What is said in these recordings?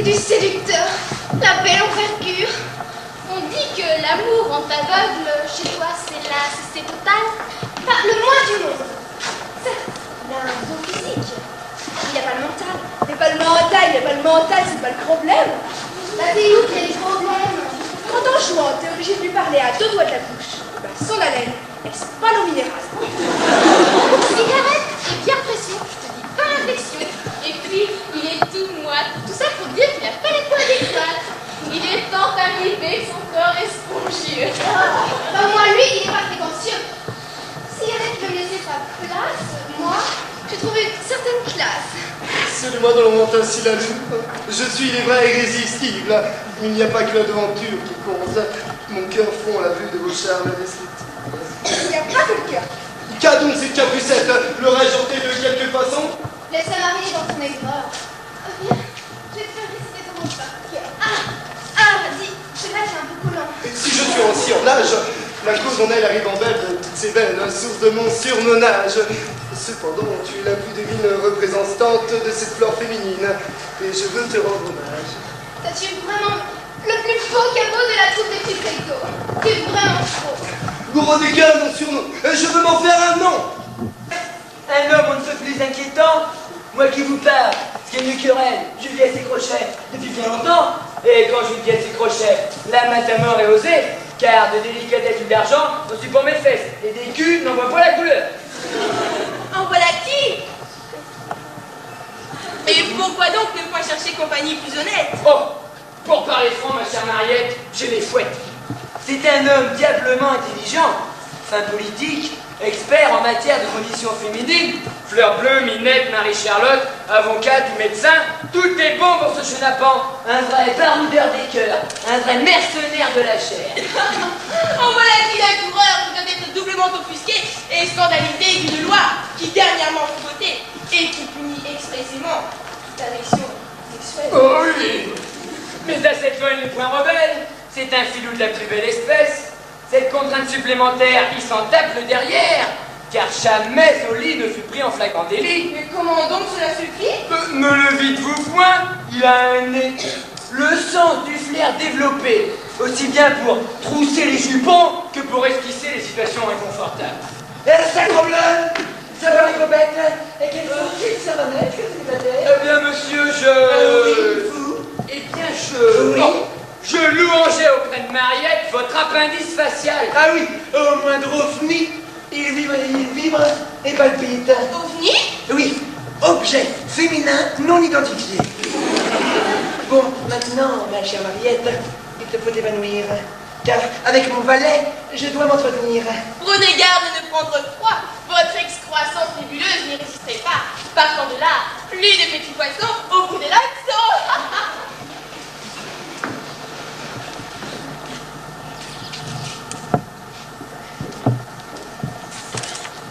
du séducteur, la belle envergure. On dit que l'amour rend aveugle, chez toi c'est total. Pas le moins du monde. Certes, il a un don physique, il n'a pas le mental. Mais pas le mental, il n'a pas le mental, c'est pas le problème. Bah c'est où qu'il y a des problèmes? Quand en jouant, t'es obligé de lui parler à 2 doigts de la bouche, bah, sans haleine, elle se pas l'eau minérale. Cigarette et bière pression, je te dis pas l'infection. Et puis, il est tout moite. Tout ça pour dire qu'il n'a pas les poils adéquats. Il est tant arrivé, son corps est spongieux. Bah moi, lui, il est pas prétentieux. Cigarette veut me laisser sa place, moi, j'ai trouvé une certaine classe. C'est de moi dans le mental si la lune. Je suis, il est vrai, irrésistible. Il n'y a pas que la devanture qui compte. Mon cœur fond à la vue de vos charmes descriptifs. Il n'y a pas que le cœur. Qu'a donc cette capucette? L'aurais-je ôté de quelque façon? Laisse-la mariner dans ton aigreur. Viens, je vais te faire réciter ton mot par cœur. Vas-y, c'est vrai, c'est un peu collant. Et si je suis aussi en âge, la cause en elle arrive en belle de toutes ces belles, source de mon surmenage. Cependant, tu es la plus divine représentante de cette flore féminine, et je veux te rendre hommage. Tu es vraiment le plus beau cadeau de la troupe des petits prétos. Tu es vraiment trop. Gros des cœurs, mon surnom, je veux m'en faire un nom. Un homme, on ne fait plus inquiétant. Moi qui vous parle, ce qui est mieux que elle, Juliette ses crochets depuis bien longtemps. Et quand Juliette ses crochets, la main à mort est osée, car de délicatesse ou d'argent, on suis pour mes fesses, et des culs n'en voient pas la couleur. En voilà qui? Et pourquoi donc ne pas chercher compagnie plus honnête? Oh, pour parler franc, ma chère Mariette, je les fouette. C'est un homme diablement intelligent, fin politique, expert en matière de conditions féminines, fleur bleue, minette, Marie-Charlotte, avocate ou médecin, tout est bon pour ce chenapan. Un vrai baroudeur des cœurs, un vrai mercenaire de la chair. En voilà qui un coureur qui doit être doublement offusqué et scandalisé d'une loi qui dernièrement fut votée et qui punit expressément toute agression sexuelle. Oh oui. Mais à cette fois, il n'est point rebelle. C'est un filou de la plus belle espèce. Cette contrainte supplémentaire, il s'en tape le derrière. Car jamais au lit ne fut pris en flagrant délit. Mais comment donc cela se fit? Ne le dites-vous point, il a un nez. Le sens du flair développé, aussi bien pour trousser les jupons que pour esquisser les situations inconfortables. Et le sacre-bleu, ça va les copettes? Et quelle sortie ça va mettre, eh bien, monsieur, oui, vous? Eh bien, je louangeais auprès de Mariette votre appendice facial. Ah oui, au moindre ovni, il vibre et palpite. OVNI? Oui, objet féminin non identifié. Bon, maintenant, ma chère Mariette, il te faut t'évanouir, car avec mon valet, je dois m'entretenir. Prenez garde de ne prendre froid. Votre excroissance nébuleuse n'y résisterait pas. Partant de là, plus de petits poissons au bout de l'hameçon.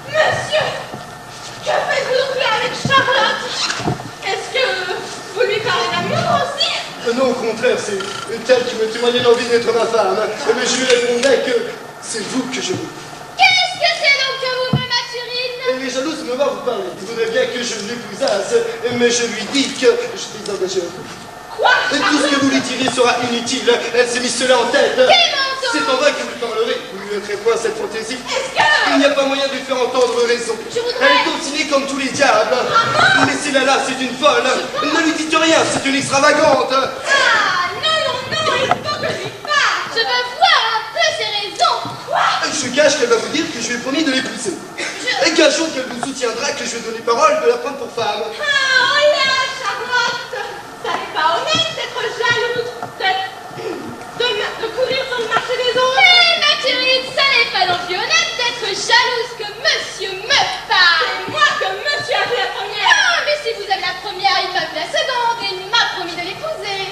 Monsieur, que faites-vous donc là avec Charlotte? Est-ce que vous lui parlez d'amour aussi? Non, au contraire, c'est elle qui me témoignait l'envie d'être ma femme. Mais je lui répondais que c'est vous que je veux. Qu'est-ce que c'est donc que vous me Mathurine? Elle est jalouse de me voir vous parler. Il voudrait bien que je l'épousasse, mais je lui dis que je suis engagé un peu. Quoi? Et tout ce que vous lui direz sera inutile. Elle s'est mise cela en tête. menton! C'est en vain que vous lui parlerez. Vous lui mettrez point cette fantaisie. Est-ce que... Il n'y a pas moyen de lui faire entendre raison. Je voudrais- Elle est obstinée comme tous les diables. Laissez-la là, c'est une folle. Ne lui dites rien, c'est une extravagante. Ah, non, il faut que je lui parle. Je veux voir un peu ses raisons. Je gage qu'elle va vous dire que je lui ai promis de l'épouser. Et gageons qu'elle vous soutiendra que je lui ai donné parole de la prendre pour femme. Ah, oh là, Charlotte! Ça n'est pas honnête d'être jalouse, de courir sur le marché des eaux. Mais Mathurine, ça n'est pas non plus honnête d'être jalouse que monsieur me parle. C'est moi que monsieur a vu la première. Ah, mais si vous avez la première, il m'a vu la seconde et il m'a promis de l'épouser.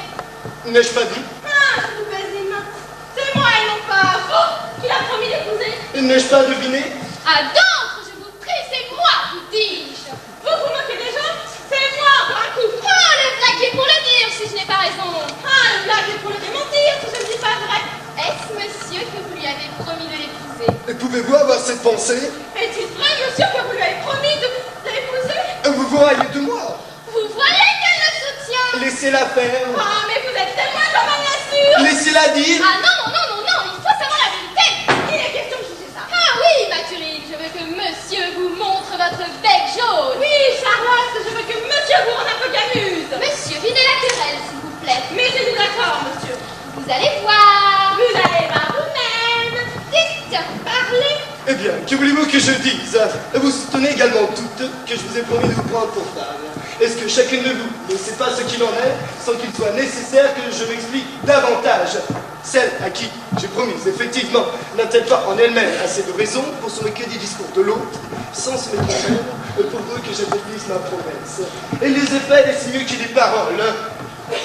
N'ai-je pas dit? Ah, je vous baise les mains. C'est moi et non pas vous qui l'a promis d'épouser. N'ai-je pas deviné? À d'autres, je vous prie, c'est moi, vous dis-je. Vous vous moquez des gens? C'est moi encore un coup. Oh, le blaguer pour le dire, si je n'ai pas raison. Ah, le blague est pour le démentir si je ne dis pas vrai. Est-ce, monsieur, que vous lui avez promis de l'épouser? Et pouvez-vous avoir cette pensée? Est-il vrai, monsieur, que vous lui avez promis de l'épouser? Vous voyez de moi. Vous voyez qu'elle le soutient. Laissez Laissez-la faire. Ah, mais vous êtes témoin, j'en ai bien sûr. Laissez-la dire. Ah non, non, non, non, il faut savoir la vérité. Il est question de juger ça. Ah oui, Mathurine, je veux que monsieur vous montre votre bec jaune. Oui, Charlotte, je veux que monsieur vous rende un peu camuse. Monsieur, videz la querelle, s'il vous plaît. Mettez-vous d'accord, monsieur. Vous allez voir. Vous allez voir vous-même. Dites, parlez. Eh bien, que voulez-vous que je dise? Vous soutenez également toutes que je vous ai promis de vous prendre pour femme. Est-ce que chacune de vous ne sait pas ce qu'il en est, sans qu'il soit nécessaire que je m'explique davantage? Celle à qui j'ai promis, effectivement, n'a-t-elle pas en elle-même assez de raison pour se moquer des discours de l'autre, sans se mettre en peine pour peu que j'accomplisse ma promesse? Et les effets n'est si mieux que des paroles.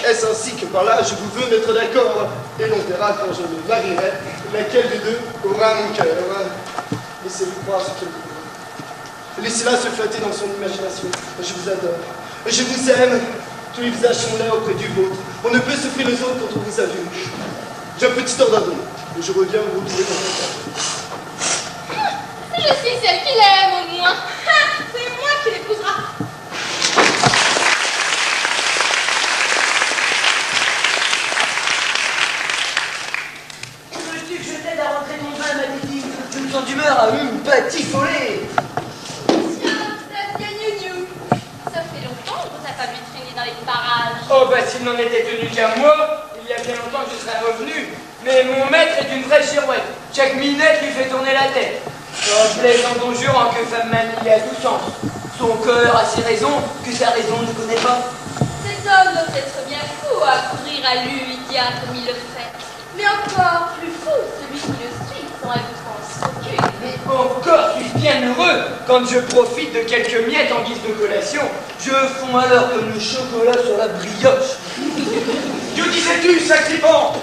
Est-ce ainsi que par là je vous veux mettre d'accord? Et l'on verra quand je me marierai, laquelle des deux aura mon cœur. Laissez-le croire ce qu'elle veut. Laissez-la se flatter dans son imagination. Je vous adore. Je vous aime. Tous les visages sont là auprès du vôtre. On ne peut se philosopher quand on vous a vu. J'ai un petit ordre à donner. Et je reviens vous retrouver dans mon cas. Je suis celle qu'il aime, au moins. Ah, c'est moi qui l'épousera. Veux-tu que je t'aide à rentrer mon vin, ma dédie? Je me sens d'humeur à batifoler. Monsieur, c'est bien Gnou-Gnou. Ça fait longtemps qu'on n'a pas vu traîner dans les parages. Oh bah s'il n'en était tenu qu'à moi, il y a bien longtemps que je serais revenu. Mais mon maître est une vraie girouette. Chaque minette lui fait tourner la tête. Oh, plaisant jurant que femme manie a tout sens. Son cœur a ses raisons que sa raison ne connaît pas. Cet homme doit être bien fou à courir à lui qui a comme il le fait. Mais encore plus fou, celui qui le suit sans être en s'occupe. Mais encore suis-je bien heureux quand je profite de quelques miettes en guise de collation. Je fonds alors comme le chocolat sur la brioche. Que disais-tu, sacripant?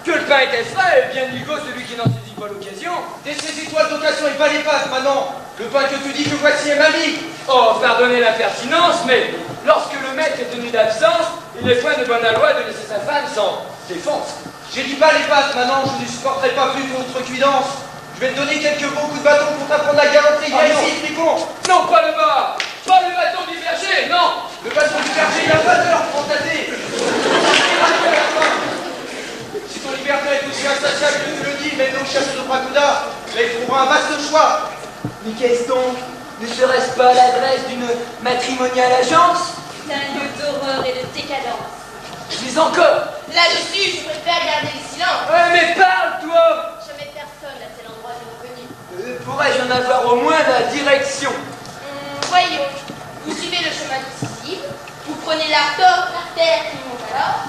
Que le pain était frais et bien nigo celui qui n'en saisit pas l'occasion. Dessaisis-toi d'occasion et pas les pattes, maintenant. Le pain que tu dis que voici est ma vie. Oh, pardonnez l'impertinence, mais lorsque le maître est tenu d'absence, il est point de bonne loi de laisser sa femme sans défense. J'ai dit pas les pattes, maintenant je ne supporterai pas plus ton outrecuidance. Je vais te donner quelques beaux coups de bâton pour t'apprendre la galanterie. Viens Ah, non. ici, fripon. Non, pas le bas, pas le bâton du berger, non. Le bâton du berger, il a pas d'heure pour tâter. Si ton libertin est aussi insatiable que tu le dis, mets donc chercher de Bracuda. Là, il trouvera un vaste choix. Mais qu'est-ce donc? Ne serait-ce pas l'adresse d'une matrimoniale agence? C'est un lieu d'horreur et de décadence. Mais encore. Là-dessus, je préfère garder le silence. Mais parle, toi. Jamais personne à tel endroit n'est revenu. Pourrais-je en avoir au moins la direction? Voyons, vous suivez le chemin décisif, vous prenez l'artère qui monte alors,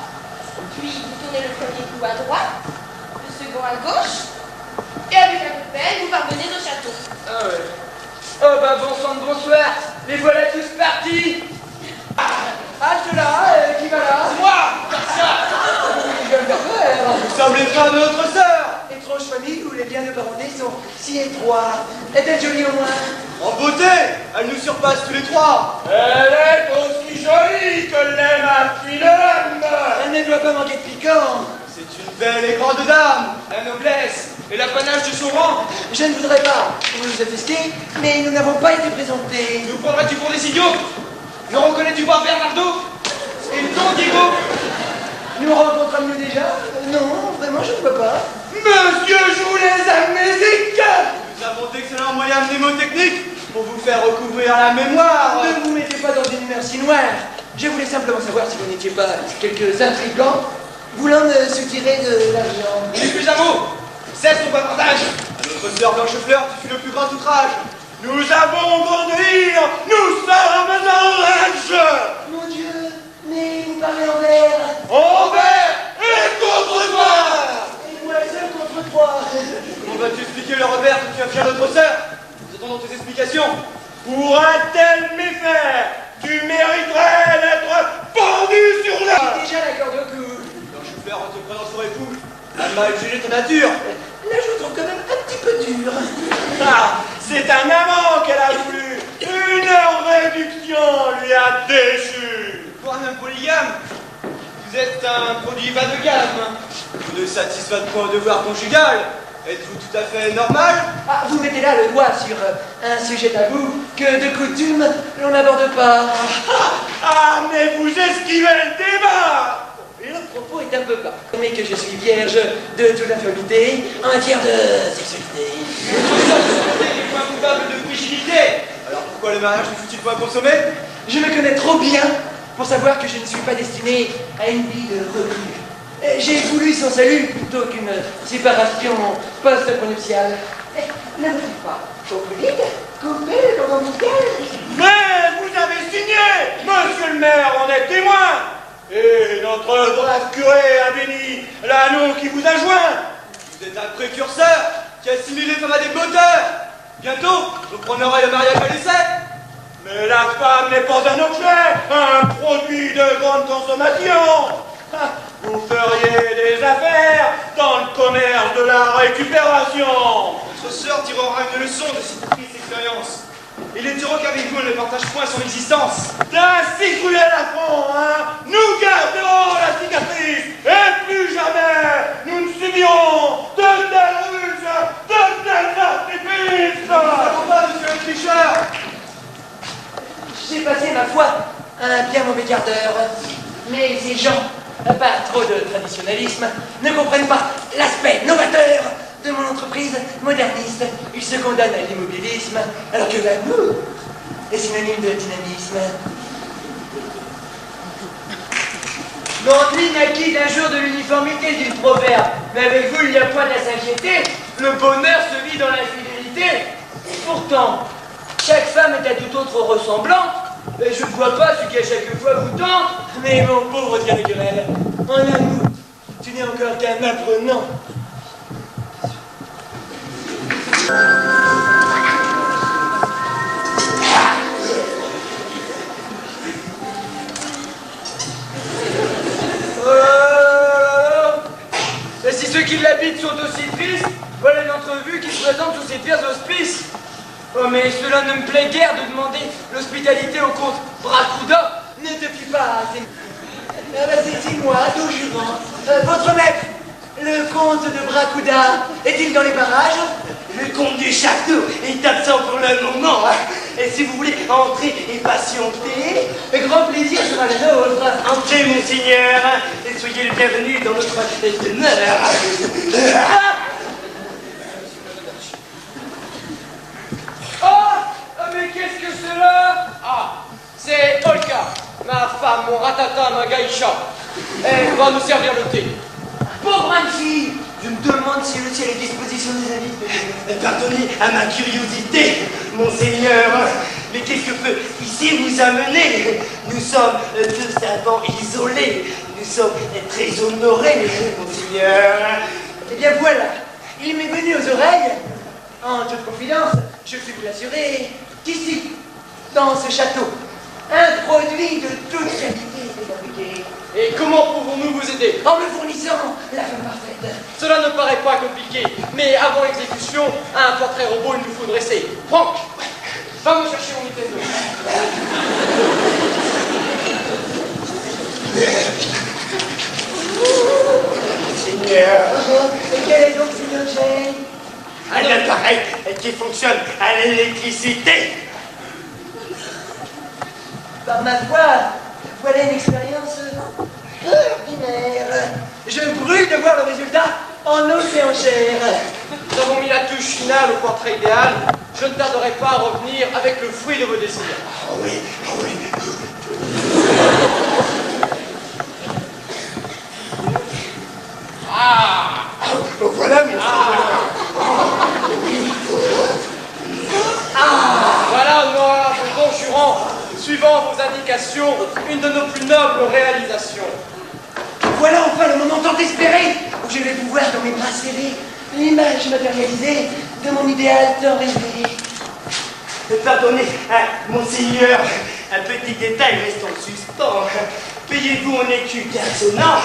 puis vous tournez le premier coup à droite, le second à gauche, et avec un peu de peine, vous parvenez au château. Ah ouais. Oh bah bon sang de bonsoir, les voilà tous partis. Halte là, qui va là? C'est moi. Je vais me faire peur. Vous semblez frère de notre sœur. Étrange famille où les liens de parenté sont si étroits. Est-elle jolie au moins? En beauté, elle nous surpasse tous les trois. Elle est aussi jolie que l'est ma fillette. Elle ne doit pas manquer de piquant. C'est une belle et grande dame. La noblesse et l'apanage de son rang. Je ne voudrais pas vous offusquer, mais nous n'avons pas été présentés. Nous prendras-tu pour des idiots? Ne reconnais-tu pas Bernardo et Don Diego? Nous rencontrons-nous déjà? Non, vraiment, je ne vois pas. Monsieur joue les amnésiques. Nous avons d'excellents moyens mnémotechniques pour vous faire recouvrir la mémoire. Ne vous mettez pas dans une humeur si noire. Je voulais simplement savoir si vous n'étiez pas quelques intrigants voulant me soutirer de l'argent. N'oublie plus un mot. Cesse ton bavardage. À notre sœur Blanchefleur, tu fus le plus grand outrage. Nous avons beau dire, nous sommes en rage. Mon Dieu, mais vous parlez en l'air. Envers et contre toi. Et moi seul contre toi. Comment vas-tu expliquer le revers que tu as fait à notre sœur? Nous attendons tes explications. Pour un tel méfait, tu mériterais d'être pendu sur la... J'ai déjà la corde au cou. Blanchefleur, en te prenant pour époux, a mal jugé ta nature. Là, je vous trouve quand même un petit peu dur. Ah, c'est un amant qu'elle a voulu. Une réduction lui a déchu. Pour un homme polygame, vous êtes un produit bas de gamme. Vous ne satisfaites pas au devoir conjugal. Êtes-vous tout à fait normal? Ah, vous mettez là le doigt sur un sujet tabou que de coutume l'on n'aborde pas. Ah, mais vous esquivez le débat. Le propos est un peu bas. Mais que je suis vierge de toute infirmité, un tiers de sexualité. Des points coupables de frigidité. Alors pourquoi le mariage ne fut-il pas consommé? Je me connais trop bien pour savoir que je ne suis pas destiné à une vie de reclus. J'ai voulu son salut plutôt qu'une séparation post-pronuptiale. Ne me dites pas, au plus vite, coupez le cordon ombilical. Mais vous avez signé. Monsieur le maire en est témoin. Et notre brave curé a béni l'anneau qui vous a joint. Vous êtes un précurseur qui assimile les femmes à des botteurs. Bientôt, vous prendrez le mariage à l'essai. Mais la femme n'est pas un objet, un produit de grande consommation. Vous feriez des affaires dans le commerce de la récupération. Votre sœur tirera une leçon de cette triste expérience. Il est heureux qu'avec vous, elle ne partage point son existence. D'ainsi cruel affront, hein, nous garderons la cicatrice, et plus jamais nous ne subirons de telles ruses, de tels artifices. Nous n'avons pas, monsieur le tricheur. J'ai passé, ma foi, un bien mauvais quart d'heure. Mais ces gens, par trop de traditionnalisme, ne comprennent pas l'aspect novateur de mon entreprise moderniste. Ils se condamnent à l'immobilisme, alors que l'amour est synonyme de dynamisme. L'ennui naquit d'un jour de l'uniformité d'une proverbe. Mais avec vous, il n'y a point à s'inquiéter. Le bonheur se vit dans l'infidélité. Pourtant, chaque femme est à tout autre ressemblante. Et je ne vois pas ce qui à chaque fois vous tente. Mais mon pauvre Diane Querelle, en amour, tu n'es encore qu'un apprenant. Et si ceux qui l'habitent sont aussi tristes, voilà une entrevue qui se présente sous ces pires auspices. Oh, mais cela ne me plaît guère de demander l'hospitalité au comte Bracuda. Ne te plie pas, c'est moi, toujours. Votre maître, le comte de Bracuda, est-il dans les parages? Le comte du château est absent pour le moment. Et si vous voulez entrer et patienter, Grand plaisir sera le nôtre. entrez, monseigneur, et soyez le bienvenu dans notre pièce d'honneur. Oh, mais qu'est-ce que cela? Ah, c'est Olga, ma femme, mon ratata, ma gaïcha. Elle va nous servir le thé. Pauvre fille, je me demande si le ciel est à disposition des amis. Pardonnez à ma curiosité, monseigneur, mais qu'est-ce que peut ici vous amener? Nous sommes deux savants isolés, nous sommes très honorés, monseigneur. Eh bien voilà, il m'est venu aux oreilles, en toute confidence, je puis vous l'assurer, qu'ici, dans ce château, un produit de toute qualité est fabriqué. Et comment pouvons-nous vous aider? En me fournissant la femme parfaite. Cela ne paraît pas compliqué, mais avant l'exécution, un portrait robot il nous faut dresser. Franck, va me chercher mon Nintendo. Monseigneur, Et quel est donc cet objet? un appareil qui fonctionne à l'électricité. Par ma foi, voilà une expérience ordinaire. Je brûle de voir le résultat en os et en chair. Nous avons mis la touche finale au portrait idéal. Je ne tarderai pas à revenir avec le fruit de vos désirs. Oh oui, oh oui. Voilà, mais... Voilà, honorable conjurant, suivant vos indications, une de nos plus nobles réalisations. Voilà enfin le moment tant espéré où je vais vous voir dans mes bras serrés l'image matérialisée de mon idéal tant rêvé. Pardonnez, monseigneur, un petit détail reste en suspens. Payez-vous en écus garçonnants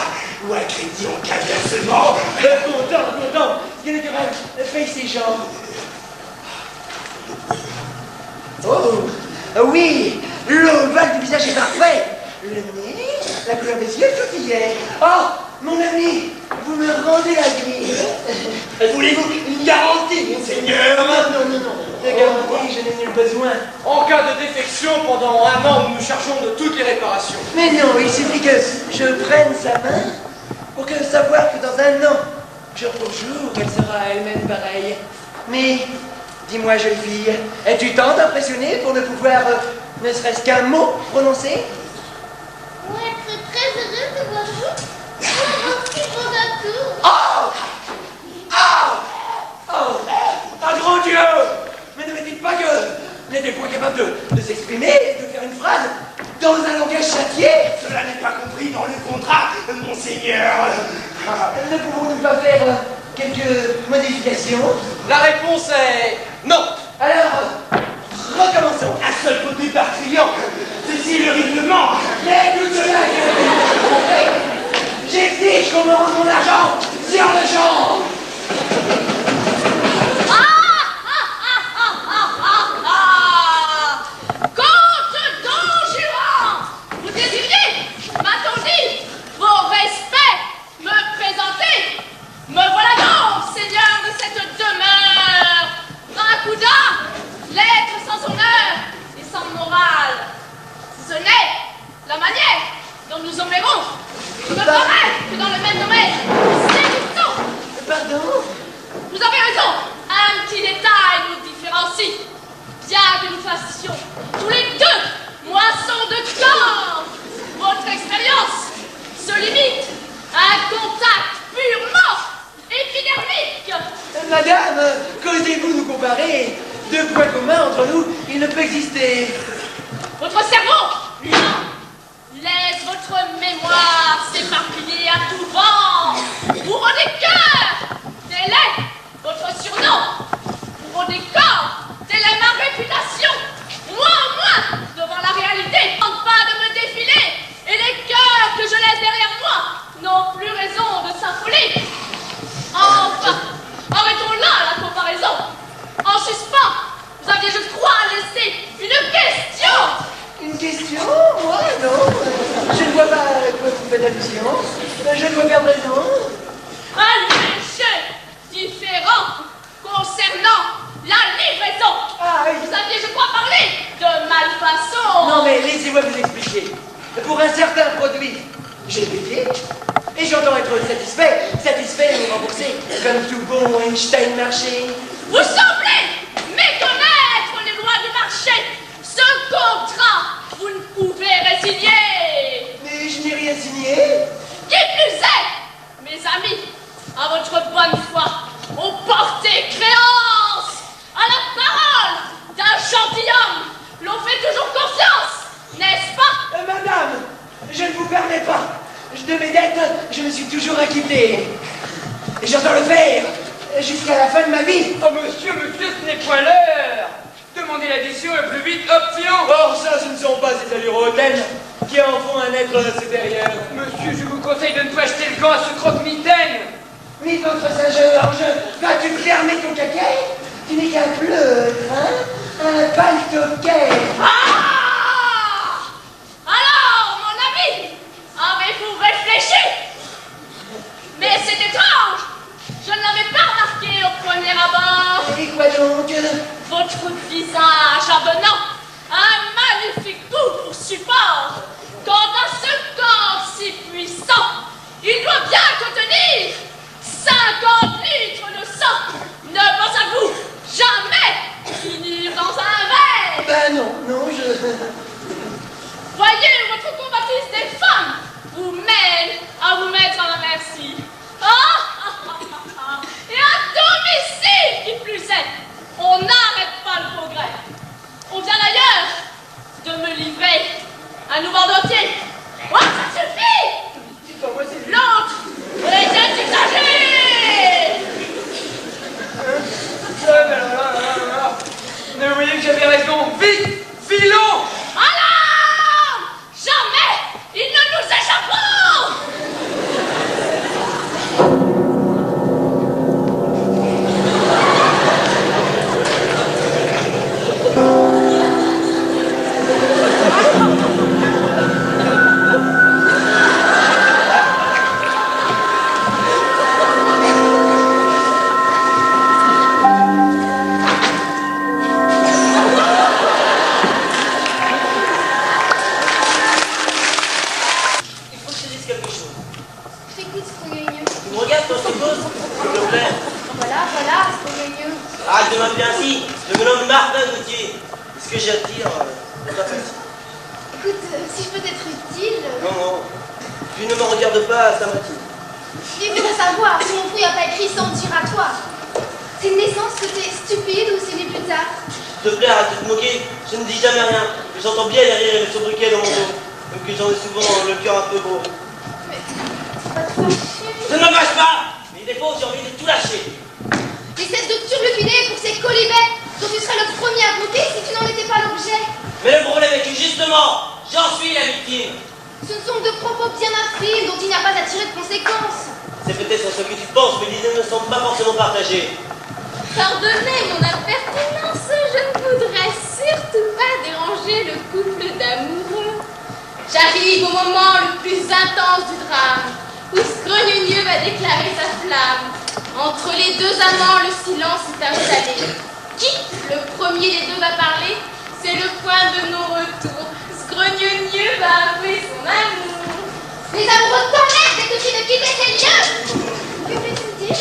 ou à crédit en cas de versement? Content, Diane Querelle, paye ces gens. Oh, oui, l'ovale du visage est parfait. Le nez, la couleur des yeux, tout y est. Oh, mon ami, vous me rendez la vie. Voulez-vous une garantie, monseigneur? Non. De garantie, je n'ai nul besoin. En cas de défection, pendant un an, nous nous chargeons de toutes les réparations. Mais non, il suffit que je prenne sa main pour que savoir que dans un an, jour pour jour, elle sera elle-même pareille. Mais, dis-moi, jeune fille, es-tu tant impressionnée pour ne pouvoir, ne serait-ce qu'un mot prononcer? Pour être très heureuse de voir vous, on avance qui vont d'un tour. Oh! Oh! Oh! Ah, grand Dieu! Mais ne me dites pas que n'était point capable de s'exprimer et de faire une phrase dans un langage châtié? Cela n'est pas compris dans le contrat, monseigneur. Ne pouvons-nous pas faire quelques modifications? La réponse est non. Alors, recommençons. Un seul côté par client, c'est le règlement. Mais tout cela, j'exige qu'on me rende mon argent sur le champ. Comte Don Juan, vous désirez, m'a-t-on dit, vos respects, me présenter. Me voilà donc, seigneur de cette demeure. Rakuda, l'être sans honneur et sans morale. Si ce n'est la manière dont nous opérons, il me paraît que dans le même domaine, c'est du tout. Pardon? Vous avez raison, un petit détail nous différencie. Bien que nous fassions tous les deux moisson de corps, votre expérience se limite à un contact purement épidermique. Madame, causez-vous nous comparer? Deux points communs entre nous, il ne peut exister. Votre cerveau, lui, laisse votre mémoire s'éparpiller à tout vent. Pour des cœurs, tel est votre surnom. Pour des corps, telle est ma réputation. Moi, devant la réalité, ne tente pas de me défiler. Et les cœurs que je laisse derrière moi n'ont plus raison de s'affoler. Enfin, arrêtons là la comparaison. En suspens, vous aviez, je crois, laissé une question. Une question? Moi, non. Je ne vois pas à quoi vous faites allusion. Je ne vois pas présent. Un léger différent concernant la livraison. Ah, oui. Vous aviez, je crois, parlé de malfaçon. Non, mais laissez-moi vous expliquer. Pour un certain produit, j'ai payé. Et j'entends être satisfait et me rembourser comme tout bon Einstein marché. Vous semblez méconnaître les lois du marché. Ce contrat, vous ne pouvez résigner. Mais je n'ai rien signé. Qui plus est, mes amis, à votre bonne foi, ont porté créance à la parole d'un gentilhomme. L'on fait toujours confiance, n'est-ce pas? Madame, je ne vous permets pas. De mes dettes, je me suis toujours acquitté. Et j'entends le faire jusqu'à la fin de ma vie. Oh monsieur, ce n'est point l'heure. Demandez l'addition et plus vite obtient. Or ça, ce ne sont pas ces allures hautaines qui en font un être supérieur. Monsieur, je vous conseille de ne pas acheter le gant à ce croque-mitaine. Mais votre Saint-Georges, vas-tu fermer ton caquet? Tu n'es qu'un pleutre, hein? Un paltoquet. Alors, mon ami, avez-vous réfléchi? Mais c'est étrange, je ne l'avais pas remarqué au premier abord. Et quoi donc? Votre visage avenant, un magnifique goût pour support. Quant à ce corps si puissant, il doit bien contenir 50 litres de sang. Ne pensez-vous jamais finir dans un verre? Ben non, je... Voyez, votre combatrice des femmes vous mène à vous mettre à la merci. Et à domicile, qui plus est, on n'arrête pas le progrès. On vient d'ailleurs de me livrer un nouveau dentier. Oh, ça suffit! L'autre, les êtes exagérés! Mais vous voyez que j'avais raison. Vite, filons! Alarme! Jamais ils ne nous échapperont! Scrogneux. Arrête de m'appeler ainsi. Je me nomme Martin Gauthier. Et ce que j'ai à te dire, c'est pas facile. Écoute, si je peux t'être utile... Non, non. Tu ne me regardes pas, ça m'attire. Tu voudrais savoir si mon fruit n'a pas écrit sans dire à toi. C'est une naissance que t'es stupide ou c'est né plus tard? S'il te plaît, arrête de te moquer. Je ne dis jamais rien. Mais j'entends bien les rires et les sobriquets dans mon dos. Même que j'en ai souvent le cœur un peu gros. Mais c'est pas trop fâché. Je ne me fâche pas. Mais des fois, j'ai envie de tout lâcher. Mais cesse de turlupiner pour ces colibets dont tu serais le premier à bloquer si tu n'en étais pas l'objet. Mais le problème est que justement, j'en suis la victime. Ce ne sont que de propos bien infimes dont il n'y a pas à tirer de conséquences. C'est peut-être ce que tu penses, mais l'idée ne semble pas forcément partagée. Pardonnez mon impertinence, je ne voudrais surtout pas déranger le couple d'amoureux. J'arrive au moment le plus intense du drame, où Scrogneux va déclarer sa flamme. Entre les deux amants, le silence est installé. Qui, le premier des deux, va parler? C'est le point de non-retour. Scrogneux va avouer son amour. Les amoureux t'emmerdent dès que tu ne quittais ces lieux. Que peux-tu dire?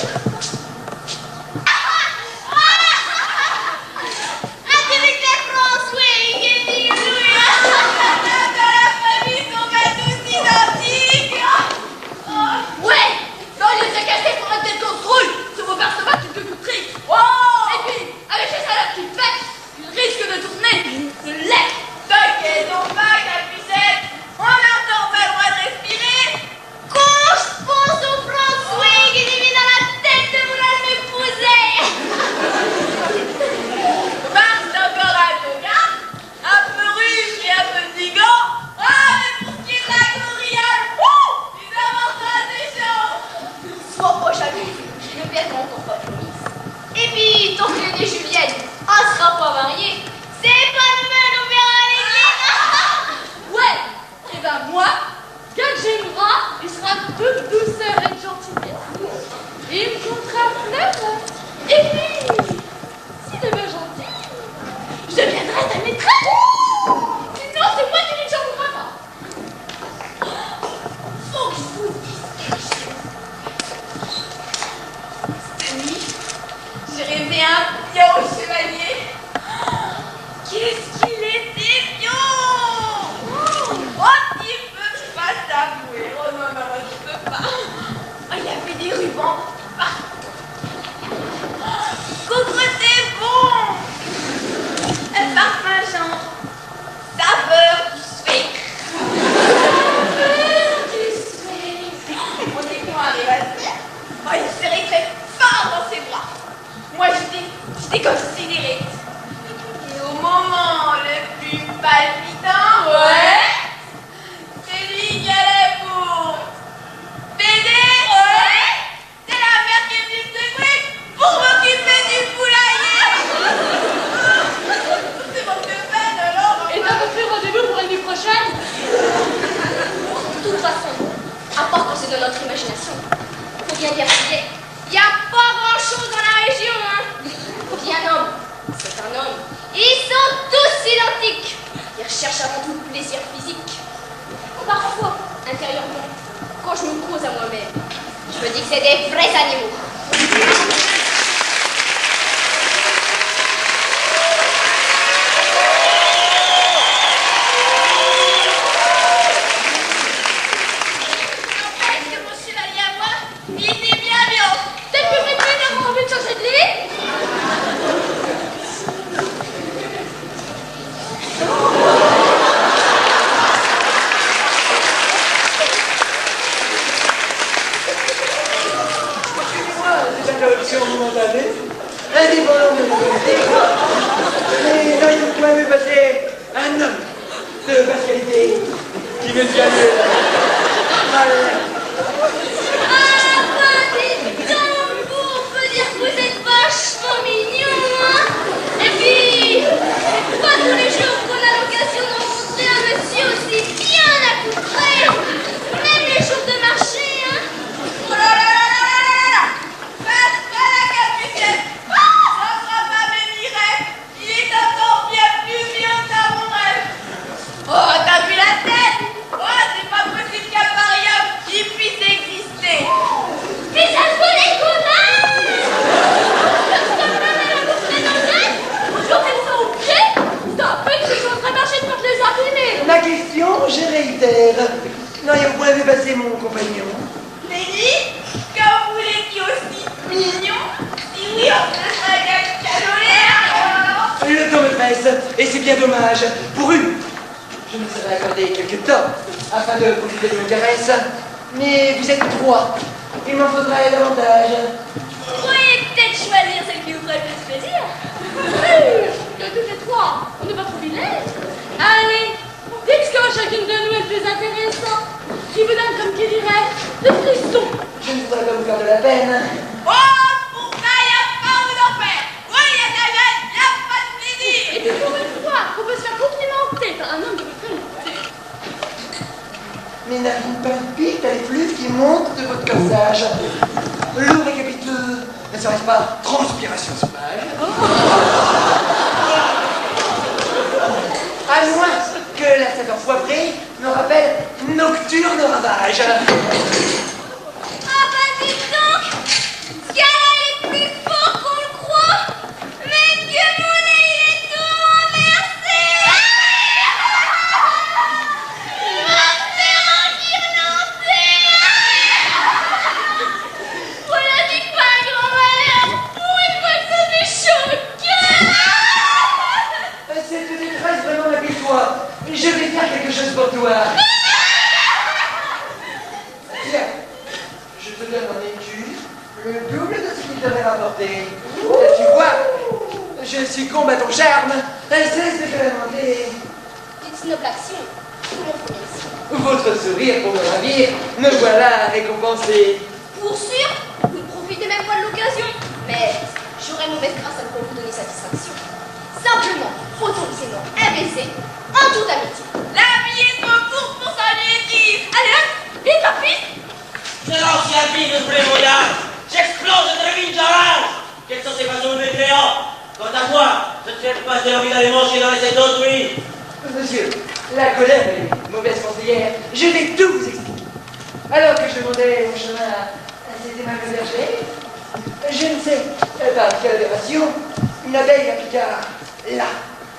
Oh, t'as vu la tête? Oh, c'est pas possible qu'un pareil homme qui maîtresse, et c'est bien dommage. Pour une, je me serais accordé quelques temps afin de profiter de mes caresses, mais vous êtes trois. Il m'en faudrait davantage. Vous pourriez peut-être choisir celle qui vous ferait le plus plaisir. Que toutes les trois, on n'est pas trop vilaines. Allez, dites ce que chacune de nous est le plus intéressant. Qui vous donne, comme qui dirait, le frisson. Je ne voudrais pas vous faire de la peine. Oh, pour ça, y a pas où d'en faire. Oui, y a de la veine, y a pas de plaisir. Et puis pour une fois, on peut se faire complimenter par un homme de votre qualité. Mes narines palpitent à l'effluve qui monte de votre corsage. Lourd et capiteux, ne serait-ce pas transpiration sauvage? À moins que la saveur poivrée me rappelle nocturne ravage. Ah bah dites donc, ce gars-là il est plus fort qu'on le croit. Mais Dieu mon nez, il est tout renversé. Il va se faire enguirlander. Voilà, dis pas un grand malheur. Pour une fois que ça fait chaud au cœur. Cette détresse vraiment m'habille-toi. Je vais faire quelque chose pour toi. Tiens, je te donne un écu, le double de ce qu'il devrait rapporter. Tu vois, je succombe à ton charme. Cesse de te lamenter. Une noble action. Comment faut merci. Votre sourire pour me ravir, me voilà récompensé. Pour sûr, vous ne profitez même pas de l'occasion. Mais j'aurais mauvaise grâce à ne pas vous donner satisfaction. Simplement, autorisez-moi un baiser en toute amitié. La vie est trop courte pour s'ennuyer. Allez hop, vite ma fille. Je lance la vie de Brémoya. J'explose de tréville en rage. Quelles sont ces façons de mécréants? Quant à toi, je ne te fais pas de l'envie d'aller manger dans les ailes d'autrui. Monsieur, la colère est mauvaise conseillère. Je vais tout vous expliquer. Alors que je demandais mon chemin à cet aimable berger, je ne sais par quelle aberration, une abeille appliqua là,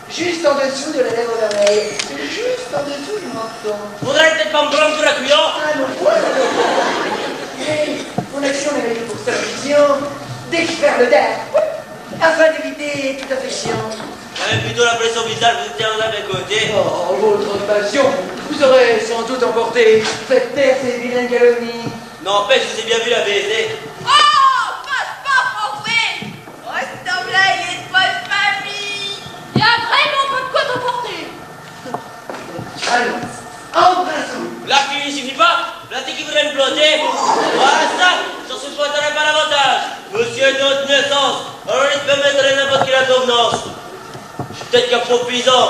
juste en dessous de la lèvre vermeille, juste en dessous du menton. Faudrait peut-être pas me prendre sous la cuillère. Ah non, voilà. Mais mon action n'avait que pour seule mission d'extraire le dard, afin d'éviter toute affection. J'avais plutôt l'impression bizarre que vous étiez en d'un côté. Oh, votre passion vous aurez sans doute emporté. Faites taire ces vilaines calomnies. N'empêche, je vous ai bien vu la baiser. Oh, passe pas, François. Oh, cet homme-là, il est de bonne famille. Il y a vraiment pas de quoi t'emporter. Allons, embrassons. Là, il ne suffit pas. Là, c'est qui voudrait me plotter. Voilà ça, j'en supporterai pas davantage. Monsieur est de haute naissance, alors il peut mettre n'importe quelle inconvenance. Je suis peut-être qu'un trop puissant,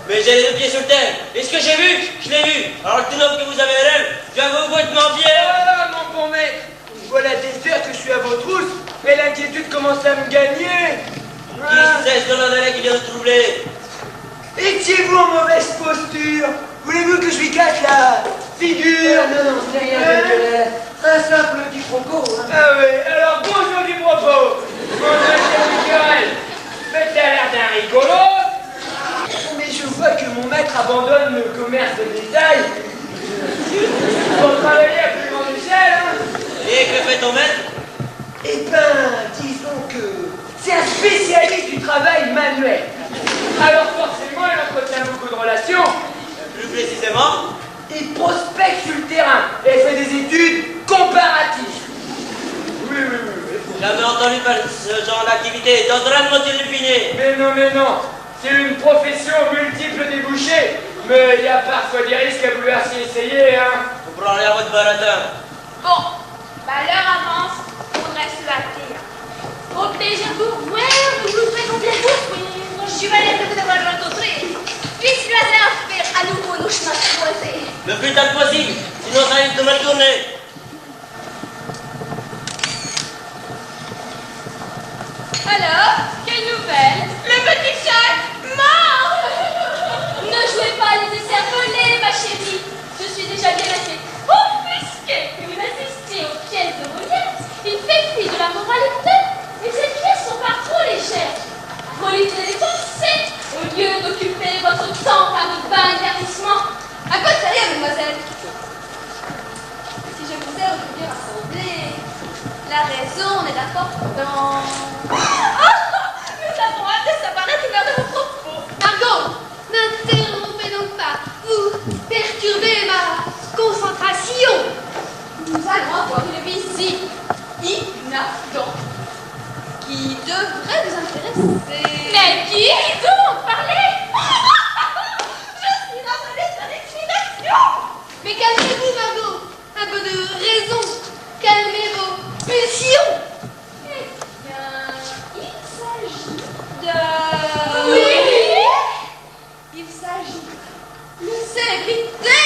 mais j'ai les deux pieds sur terre. Et ce que j'ai vu, je l'ai vu. Alors le tout homme que vous avez d'elle, je vais vous complètement bien. Ah, mon bon maître, voilà des heures que je suis à vos trousses, mais l'inquiétude commence à me gagner. Qui sait ce qu'on qui vient de troubler? Étiez-vous en mauvaise posture? Voulez-vous que je lui casse la figure? Non, ce n'est rien de querelle. Un simple quiproquo. Hein. Ah oui, alors bonjour du propos. Bonjour du querelle. Faites l'air d'un rigolo. Mais je vois que mon maître abandonne le commerce de détail pour travailler à plus grande échelle. Hein. Et que fait ton maître? Eh ben, disons que c'est un spécialiste du travail manuel. Alors forcément, il entretient beaucoup de relations. Plus précisément? Il prospecte sur le terrain et fait des études comparatives. Oui. Jamais entendu parler de ce genre d'activité. T'es en train de monter le pinier. Mais non. C'est une profession multiple débouchés. Mais il y a parfois des risques à vouloir s'y essayer, hein. Vous prendrez à votre baratin. Bon, bah l'heure avance, faudrait se hâter. Au plaisir de vous voir, nous vous présentez vous. Je suis malade de vous avoir rencontré. Puisse le hasard faire à nouveau nos chemins croisés. Le plus tard possible, sinon ça risque de mal tourner. Alors, quelle nouvelle? Le petit chat mort. Ne jouez pas les écervelés, ma chérie. Je suis déjà bien assez offusquée que vous assistiez aux pièces de Molière. Il fait fi de la moralité et ces pièces sont pas trop légères. Relisez les pensées au lieu d'occuper votre temps par de vains divertissements. À quoi de sérieux, mademoiselle? Si devrait vous intéresser. Mais qui donc? Parlez! Je suis dans un état d'excitation. Mais calmez-vous, Margot. Un peu de raison. Calmez vos pulsions. Eh bien, il s'agit de... Oui! Il s'agit d'une célébrité.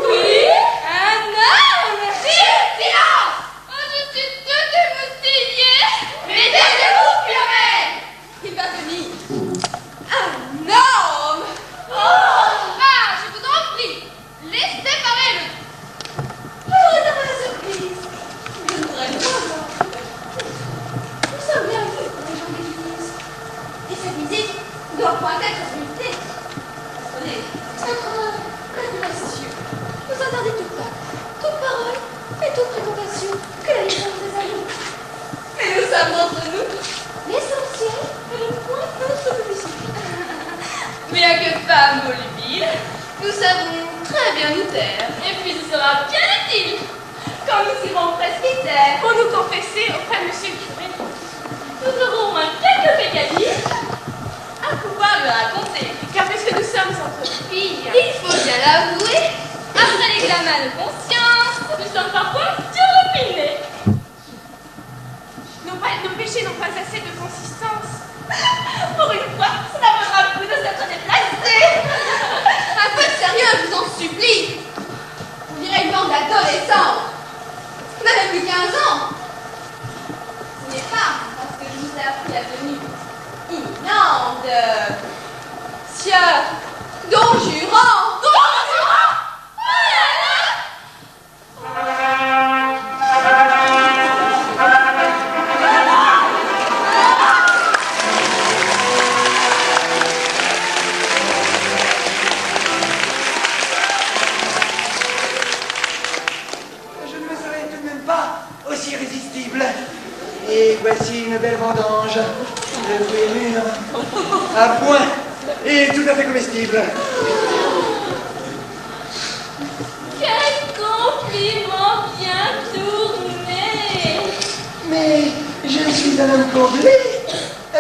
Oui! Un homme. Silence. Oh, je suis toute émoustillée! Mais taisez-vous, Fiorel. Il va venir. Un homme. Oh! Ah, je vous en prie! Laissez parler le... Oh, dans la surprise. Je voudrais le voir. Nous sommes bien vus pour les gens d'église. Et cette visite doit point être limitée. Attendez, notre précieux nous interdit toute parole et toute fréquentation que la licence des amis. Mais nous sommes entre nous. L'essentiel est de point notre publicité. Bien que femme volubile, nous savons très bien nous taire. Et puis ce sera bien utile quand nous irons au presbytère pour nous confesser auprès de monsieur le curé. Nous aurons au moins quelques pégalies à pouvoir lui raconter. Car puisque nous sommes entre filles, Il faut bien l'avouer. après l'examen de conscience, nous sommes parfois turbinés. Nos péchés n'ont pas assez de consistance. Pour une fois, cela vaudra le coup de s'être déplacé. Un peu de sérieux, je vous en supplie. On dirait une bande d'adolescents. Vous n'avez plus 15 ans. Ce n'est pas parce que je vous ai appris la tenue imminente de... Sieur Don Juran. Je ne me serais tout de même pas aussi irrésistible. Et voici une belle vendange de fruits mûrs, à point et tout à fait comestible. Quel compliment bien tourné! Mais je suis un homme comblé.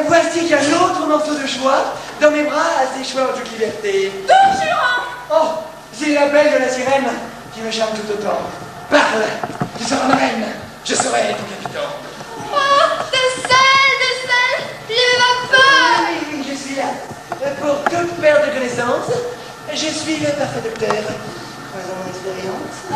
Voici qu'un autre morceau de choix dans mes bras à ses choix en toute liberté. Don Juran! Oh, c'est l'appel de la sirène qui me charme tout autant. Parle, tu seras ma reine, je serai ton capitaine. Oh, de sel, je m'appelle. Oui, je suis là. Pour toute paire de connaissances, je suis le parfait docteur. Croisant mon expérience. Oh,